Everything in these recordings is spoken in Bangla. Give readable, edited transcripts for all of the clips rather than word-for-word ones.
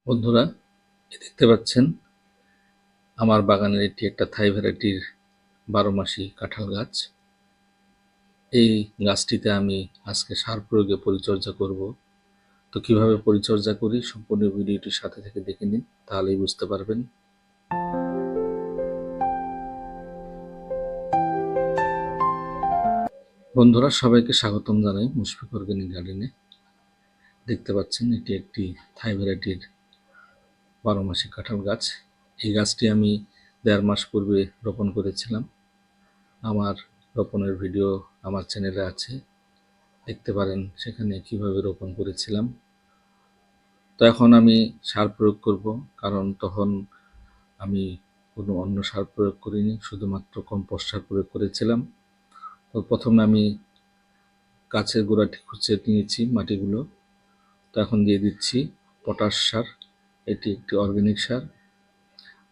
বন্ধুরা, দেখতে পাচ্ছেন আমার বাগানের এটি একটা থাই ভ্যারাইটির 12 মাসি কাঁঠাল গাছ। এই গাছটিতে আমি আজকে সার প্রয়োগে পরিচর্যা করব। তো কিভাবে পরিচর্যা করি সম্পূর্ণ ভিডিওটির সাথে থেকে দেখে নিন, তাহলেই বুঝতে পারবেন। বন্ধুরা, সবাইকে স্বাগতম জানাই মুশফিক অর্গানিক গার্ডেনে। দেখতে পাচ্ছেন এটি একটি থাই ভ্যারাইটির 12 মাসি কাঁঠাল গাছ। এই গাছটি আমি 1.5 মাস পূর্বে রোপণ করেছিলাম। আমার রোপণের ভিডিও আমার চ্যানেলে আছে, দেখতে পারেন সেখানে কিভাবে রোপণ করেছিলাম। তো এখন আমি সার প্রয়োগ করব, কারণ তখন আমি কোনো অন্য সার প্রয়োগ করিনি, শুধুমাত্র কম্পোস্ট সার প্রয়োগ করেছিলাম। তো প্রথমে আমি গাছের গোড়াটি খুঁচিয়ে নিয়েছি মাটিগুলো। তো এখন দিয়ে দিচ্ছি পটাশ সার। এটি একটি অর্গানিক সার।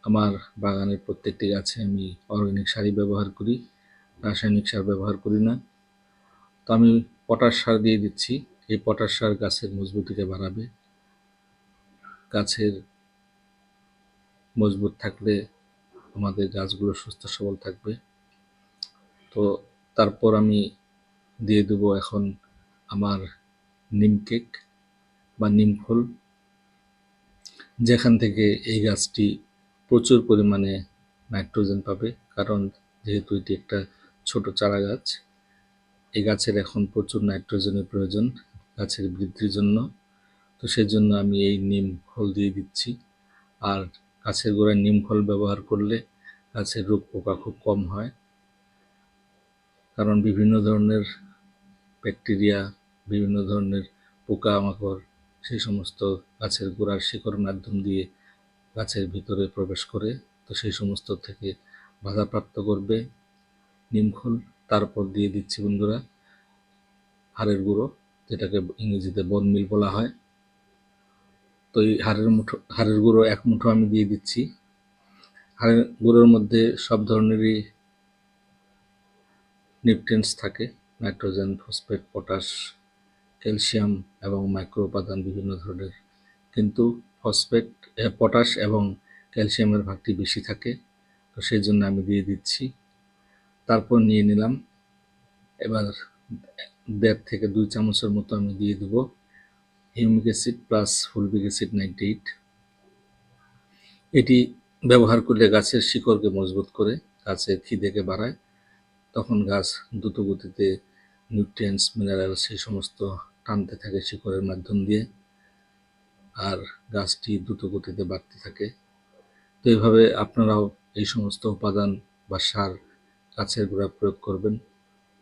আমার বাগানের প্রত্যেকটি গাছে আমি অর্গানিক সারই ব্যবহার করি, রাসায়নিক সার ব্যবহার করি না। তো আমি পটাশ সার দিয়ে দিচ্ছি। এই পটাশ সার গাছের মজবুতিকে বাড়াবে। গাছের মজবুত থাকলে আমাদের গাছগুলো সুস্থ সবল থাকবে। তো তারপর আমি দিয়ে দেবো এখন আমার নিম কেক বা নিম খোল, যেখান থেকে এই গাছটি প্রচুর পরিমাণে নাইট্রোজেন পাবে। কারণ যেহেতু এটি একটা ছোট চারা গাছ, এই গাছের এখন প্রচুর নাইট্রোজেনের প্রয়োজন গাছের বৃদ্ধির জন্য। তো সেজন্য আমি এই নিম খোল দিয়ে দিচ্ছি। আর গাছের গোড়ায় নিম খোল ব্যবহার করলে গাছের রোগ পোকা খুব কম হয়, কারণ বিভিন্ন ধরনের ব্যাকটেরিয়া, বিভিন্ন ধরনের পোকামাকড় সেই সমস্ত গাছের গোড়ার শিকড় মাধ্যম দিয়ে গাছের ভিতরে প্রবেশ করে। তো সেই সমস্ত থেকে বাধাপ্রাপ্ত করবে নিমখোল। তারপর দিয়ে দিচ্ছি বন্ধুরা হাড়ের গুঁড়ো, যেটাকে ইংরেজিতে বোন মিল বলা হয়। তো এই হাড়ের গুঁড়ো 1 মুঠো আমি দিয়ে দিচ্ছি। হাড়ের গুঁড়োর মধ্যে সব ধরনেরই নিউট্রিয়েন্টস থাকে, নাইট্রোজেন, ফসফেট, পটাশ, ক্যালসিয়াম এবং মাইক্রো উপাদান বিভিন্ন ধরনের। কিন্তু পটাশ এবং ক্যালসিয়ামের ভাগটি বেশি থাকে, তো সেই জন্য আমি দিয়ে দিচ্ছি। তারপর নিয়ে নিলাম, এবার 1.5 থেকে 2 চামচের মতো আমি দিয়ে দেবো humic acid plus fulvic acid 98। এটি ব্যবহার করলে গাছের শিকড়কে মজবুত করে, গাছের খিদেকে বাড়ায়। তখন গাছ দ্রুত গতিতে নিউট্রিয়েন্টস, মিনারেল সেই সমস্ত টানতে থাকে শিকড়ের মাধ্যম দিয়ে, আর গাছটি দ্রুত গতিতে বাড়তে থাকে। তো এইভাবে আপনারাও এই সমস্ত উপাদান বা সার গাছের গোড়ায় প্রয়োগ করবেন।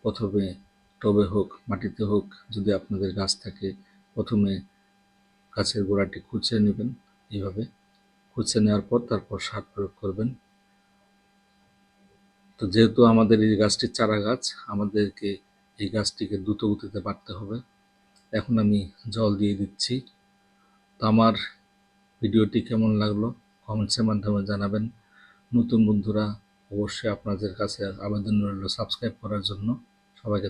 প্রথমে টবে হোক, মাটিতে হোক, যদি আপনাদের গাছ থাকে, প্রথমে গাছের গোড়াটি খুঁচিয়ে নেবেন। এইভাবে খুঁচিয়ে নেওয়ার পর তারপর সার প্রয়োগ করবেন। তো যেহেতু আমাদের এই গাছটি চারা গাছ, আমাদেরকে এই গাছটিকে দ্রুত গতিতে বাড়তে হবে। এখন আমি জল দিয়ে দিচ্ছি। তো আমার ভিডিওটি কেমন লাগলো কমেন্টসের মাধ্যমে জানাবেন। নতুন বন্ধুরা অবশ্যই আপনাদের কাছে আবেদন রইল সাবস্ক্রাইব করার জন্য। সবাইকে